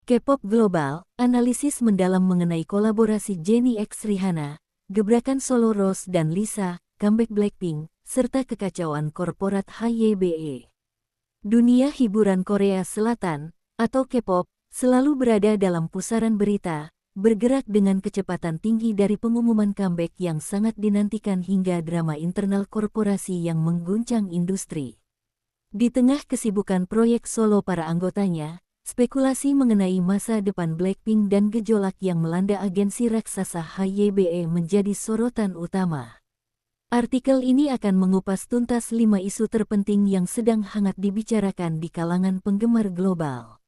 K-pop Global, analisis mendalam mengenai kolaborasi Jennie X Rihanna, gebrakan solo Rose dan Lisa, comeback Blackpink, serta kekacauan korporat HYBE. Dunia hiburan Korea Selatan, atau K-pop, selalu berada dalam pusaran berita, bergerak dengan kecepatan tinggi dari pengumuman comeback yang sangat dinantikan hingga drama internal korporasi yang mengguncang industri. Di tengah kesibukan proyek solo para anggotanya, spekulasi mengenai masa depan Blackpink dan gejolak yang melanda agensi raksasa HYBE menjadi sorotan utama. Artikel ini akan mengupas tuntas 5 isu terpenting yang sedang hangat dibicarakan di kalangan penggemar global.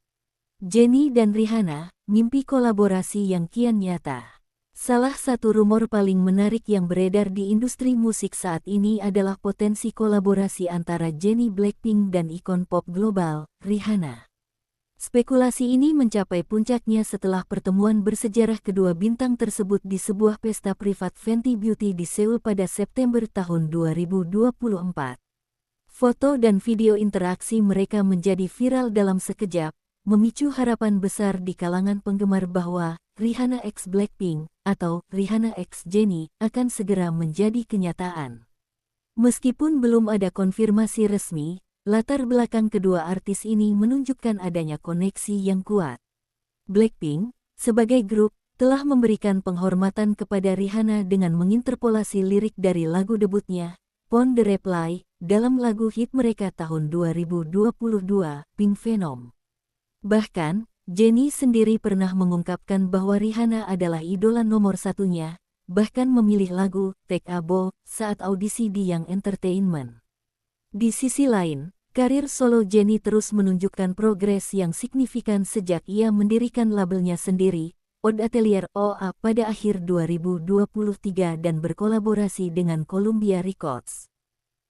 Jennie dan Rihanna, mimpi kolaborasi yang kian nyata. Salah satu rumor paling menarik yang beredar di industri musik saat ini adalah potensi kolaborasi antara Jennie Blackpink dan ikon pop global, Rihanna. Spekulasi ini mencapai puncaknya setelah pertemuan bersejarah kedua bintang tersebut di sebuah pesta privat Fenty Beauty di Seoul pada September tahun 2024. Foto dan video interaksi mereka menjadi viral dalam sekejap, memicu harapan besar di kalangan penggemar bahwa Rihanna X Blackpink atau Rihanna X Jennie akan segera menjadi kenyataan. Meskipun belum ada konfirmasi resmi, latar belakang kedua artis ini menunjukkan adanya koneksi yang kuat. Blackpink, sebagai grup, telah memberikan penghormatan kepada Rihanna dengan menginterpolasi lirik dari lagu debutnya, Pon the Reply, dalam lagu hit mereka tahun 2022, Pink Venom. Bahkan, Jennie sendiri pernah mengungkapkan bahwa Rihanna adalah idola nomor satunya, bahkan memilih lagu Take a Bow saat audisi di Young Entertainment. Di sisi lain, karir solo Jennie terus menunjukkan progres yang signifikan sejak ia mendirikan labelnya sendiri, Oud Atelier OA pada akhir 2023 dan berkolaborasi dengan Columbia Records.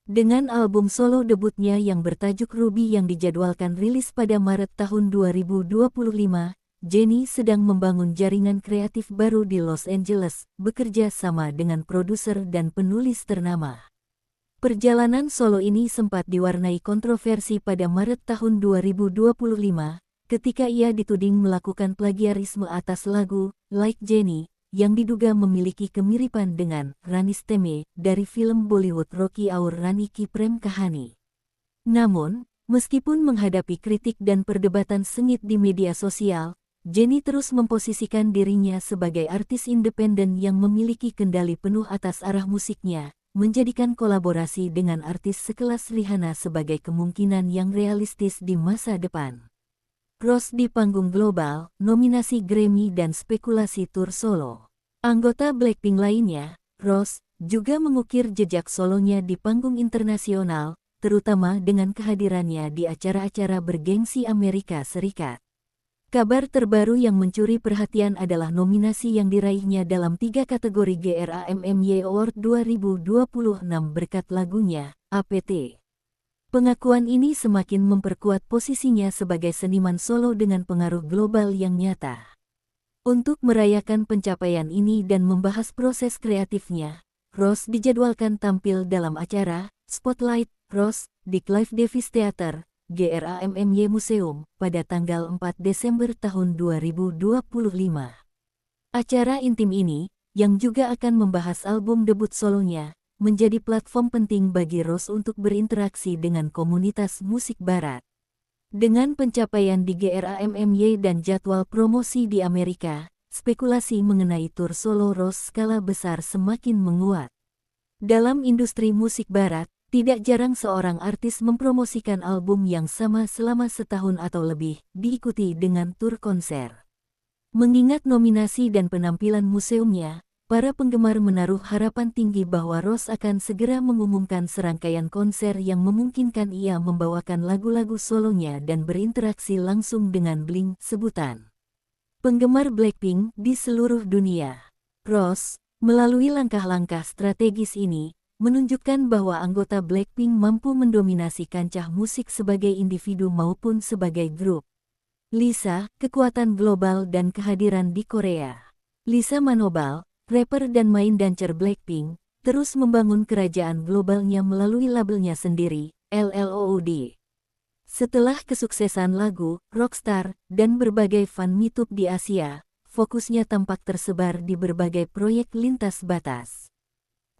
Dengan album solo debutnya yang bertajuk Ruby yang dijadwalkan rilis pada Maret tahun 2025, Jennie sedang membangun jaringan kreatif baru di Los Angeles, bekerja sama dengan produser dan penulis ternama. Perjalanan solo ini sempat diwarnai kontroversi pada Maret tahun 2025, ketika ia dituding melakukan plagiarisme atas lagu Like Jennie, yang diduga memiliki kemiripan dengan Rani Stemme dari film Bollywood Rocky Aur Rani Ki Prem Kahani. Namun, meskipun menghadapi kritik dan perdebatan sengit di media sosial, Jennie terus memposisikan dirinya sebagai artis independen yang memiliki kendali penuh atas arah musiknya, menjadikan kolaborasi dengan artis sekelas Rihanna sebagai kemungkinan yang realistis di masa depan. Rose di panggung global, nominasi Grammy dan spekulasi tur solo. Anggota Blackpink lainnya, Rose, juga mengukir jejak solonya di panggung internasional, terutama dengan kehadirannya di acara-acara bergengsi Amerika Serikat. Kabar terbaru yang mencuri perhatian adalah nominasi yang diraihnya dalam 3 kategori GRAMMY Award 2026 berkat lagunya, APT. Pengakuan ini semakin memperkuat posisinya sebagai seniman solo dengan pengaruh global yang nyata. Untuk merayakan pencapaian ini dan membahas proses kreatifnya, Rose dijadwalkan tampil dalam acara Spotlight Rose di Clive Davis Theater, GRAMMY Museum, pada tanggal 4 Desember tahun 2025. Acara intim ini, yang juga akan membahas album debut solonya, menjadi platform penting bagi Rose untuk berinteraksi dengan komunitas musik barat. Dengan pencapaian di GRAMMY dan jadwal promosi di Amerika, spekulasi mengenai tur solo Rose skala besar semakin menguat. Dalam industri musik barat, tidak jarang seorang artis mempromosikan album yang sama selama setahun atau lebih, diikuti dengan tur konser. Mengingat nominasi dan penampilan museumnya, para penggemar menaruh harapan tinggi bahwa Rose akan segera mengumumkan serangkaian konser yang memungkinkan ia membawakan lagu-lagu solonya dan berinteraksi langsung dengan Blink sebutan penggemar Blackpink di seluruh dunia. Rose, melalui langkah-langkah strategis ini, menunjukkan bahwa anggota Blackpink mampu mendominasi kancah musik sebagai individu maupun sebagai grup. Lisa, kekuatan global dan kehadiran di Korea. Lisa Manobal, rapper dan main dancer Blackpink, terus membangun kerajaan globalnya melalui labelnya sendiri, LLOOD. Setelah kesuksesan lagu, Rockstar, dan berbagai fan meetup di Asia, fokusnya tampak tersebar di berbagai proyek lintas batas.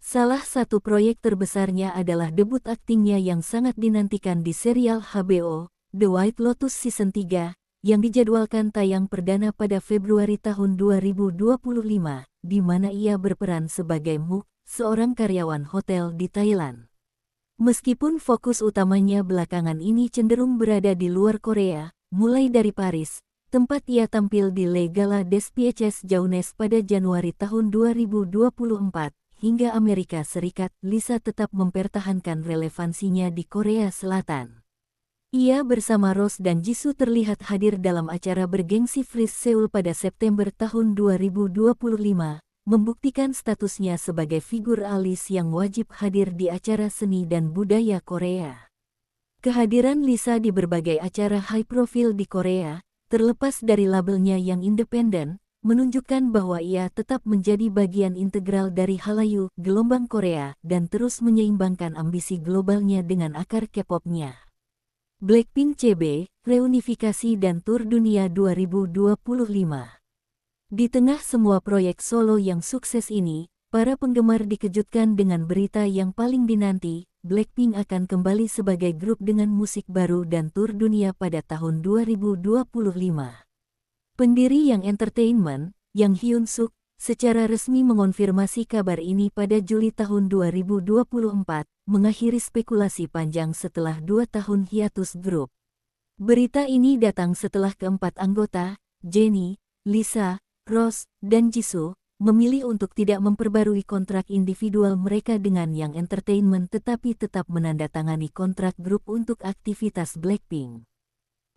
Salah satu proyek terbesarnya adalah debut aktingnya yang sangat dinantikan di serial HBO, The White Lotus Season 3, yang dijadwalkan tayang perdana pada Februari tahun 2025, di mana ia berperan sebagai Mook, seorang karyawan hotel di Thailand. Meskipun fokus utamanya belakangan ini cenderung berada di luar Korea, mulai dari Paris, tempat ia tampil di Le Gala des Pièces Jaunes pada Januari tahun 2024, hingga Amerika Serikat, Lisa tetap mempertahankan relevansinya di Korea Selatan. Ia bersama Rose dan Jisoo terlihat hadir dalam acara bergengsi Freeze Seoul pada September tahun 2025, membuktikan statusnya sebagai figur alis yang wajib hadir di acara seni dan budaya Korea. Kehadiran Lisa di berbagai acara high profile di Korea, terlepas dari labelnya yang independen, menunjukkan bahwa ia tetap menjadi bagian integral dari Hallyu, gelombang Korea, dan terus menyeimbangkan ambisi globalnya dengan akar K-pop-nya. Blackpink CB, reunifikasi dan tur dunia 2025. Di tengah semua proyek solo yang sukses ini, para penggemar dikejutkan dengan berita yang paling dinanti, Blackpink akan kembali sebagai grup dengan musik baru dan tur dunia pada tahun 2025. Pendiri Yang Entertainment, Yang Hyun Suk, secara resmi mengonfirmasi kabar ini pada Juli tahun 2024, mengakhiri spekulasi panjang setelah 2 tahun hiatus grup. Berita ini datang setelah keempat anggota, Jennie, Lisa, Rose, dan Jisoo, memilih untuk tidak memperbarui kontrak individual mereka dengan Yang Entertainment tetapi tetap menandatangani kontrak grup untuk aktivitas Blackpink.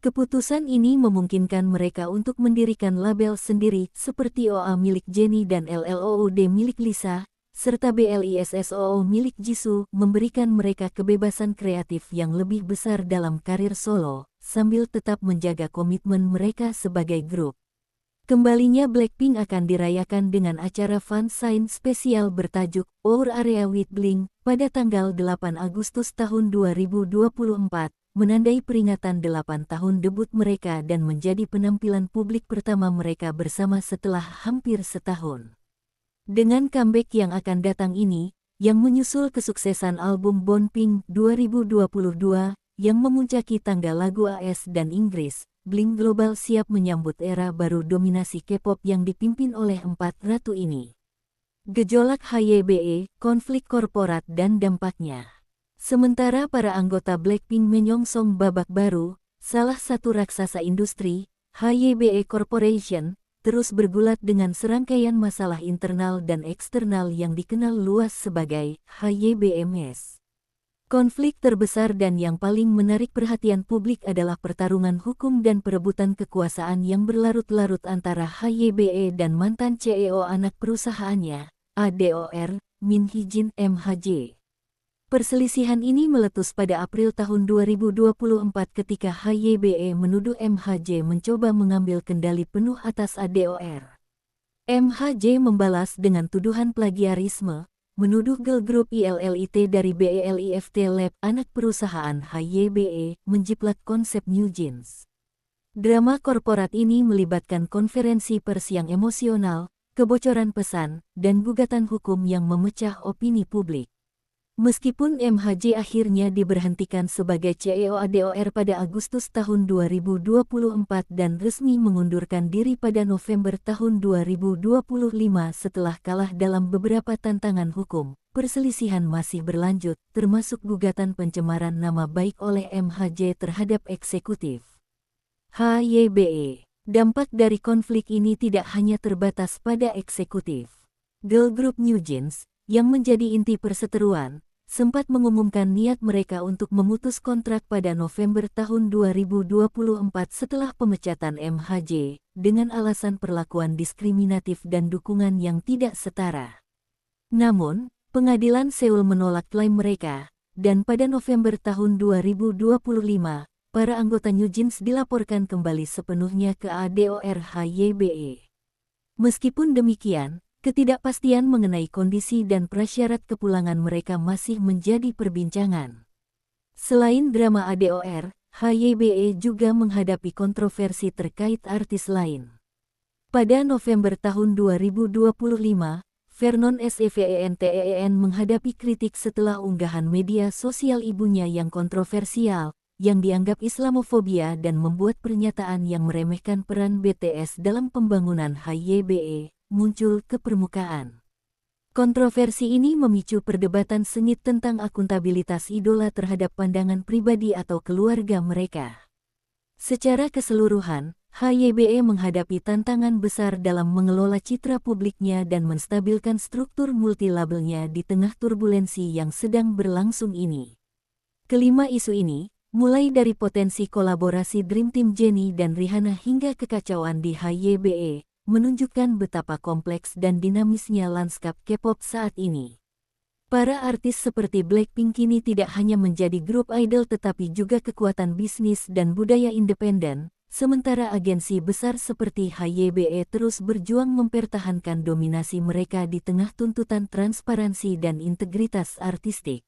Keputusan ini memungkinkan mereka untuk mendirikan label sendiri seperti OA milik Jennie dan LLOOD milik Lisa, serta BLISSOO milik Jisoo, memberikan mereka kebebasan kreatif yang lebih besar dalam karir solo, sambil tetap menjaga komitmen mereka sebagai grup. Kembalinya Blackpink akan dirayakan dengan acara fansign spesial bertajuk Our Area with Blink pada tanggal 8 Agustus tahun 2024, menandai peringatan 8 tahun debut mereka dan menjadi penampilan publik pertama mereka bersama setelah hampir setahun. Dengan comeback yang akan datang ini, yang menyusul kesuksesan album Born Pink 2022, yang memuncaki tangga lagu AS dan Inggris, Blink Global siap menyambut era baru dominasi K-pop yang dipimpin oleh 4 ratu ini. Gejolak HYBE, konflik korporat dan dampaknya. Sementara para anggota Blackpink menyongsong babak baru, salah satu raksasa industri, HYBE Corporation, terus bergulat dengan serangkaian masalah internal dan eksternal yang dikenal luas sebagai HYBMS. Konflik terbesar dan yang paling menarik perhatian publik adalah pertarungan hukum dan perebutan kekuasaan yang berlarut-larut antara HYBE dan mantan CEO anak perusahaannya, ADOR, Min Hee-jin MHJ. Perselisihan ini meletus pada April tahun 2024 ketika HYBE menuduh MHJ mencoba mengambil kendali penuh atas ADOR. MHJ membalas dengan tuduhan plagiarisme, menuduh girl group ILLIT dari BELIFT Lab, anak perusahaan HYBE, menjiplak konsep New Jeans. Drama korporat ini melibatkan konferensi pers yang emosional, kebocoran pesan, dan gugatan hukum yang memecah opini publik. Meskipun MHJ akhirnya diberhentikan sebagai CEO ADOR pada Agustus tahun 2024 dan resmi mengundurkan diri pada November tahun 2025 setelah kalah dalam beberapa tantangan hukum, perselisihan masih berlanjut, termasuk gugatan pencemaran nama baik oleh MHJ terhadap eksekutif HYBE. Dampak dari konflik ini tidak hanya terbatas pada eksekutif. Girl group New Jeans, yang menjadi inti perseteruan, sempat mengumumkan niat mereka untuk memutus kontrak pada November tahun 2024 setelah pemecatan MHJ, dengan alasan perlakuan diskriminatif dan dukungan yang tidak setara. Namun, pengadilan Seoul menolak klaim mereka, dan pada November tahun 2025, para anggota New Jeans dilaporkan kembali sepenuhnya ke ADOR HYBE. Meskipun demikian, ketidakpastian mengenai kondisi dan prasyarat kepulangan mereka masih menjadi perbincangan. Selain drama ADOR, HYBE juga menghadapi kontroversi terkait artis lain. Pada November tahun 2025, Vernon Seventeen menghadapi kritik setelah unggahan media sosial ibunya yang kontroversial, yang dianggap Islamofobia dan membuat pernyataan yang meremehkan peran BTS dalam pembangunan HYBE, muncul ke permukaan. Kontroversi ini memicu perdebatan sengit tentang akuntabilitas idola terhadap pandangan pribadi atau keluarga mereka. Secara keseluruhan, HYBE menghadapi tantangan besar dalam mengelola citra publiknya dan menstabilkan struktur multilabelnya di tengah turbulensi yang sedang berlangsung ini. Kelima isu ini, mulai dari potensi kolaborasi Dream Team Jennie dan Rihanna hingga kekacauan di HYBE, menunjukkan betapa kompleks dan dinamisnya lanskap K-pop saat ini. Para artis seperti Blackpink kini tidak hanya menjadi grup idol tetapi juga kekuatan bisnis dan budaya independen, sementara agensi besar seperti HYBE terus berjuang mempertahankan dominasi mereka di tengah tuntutan transparansi dan integritas artistik.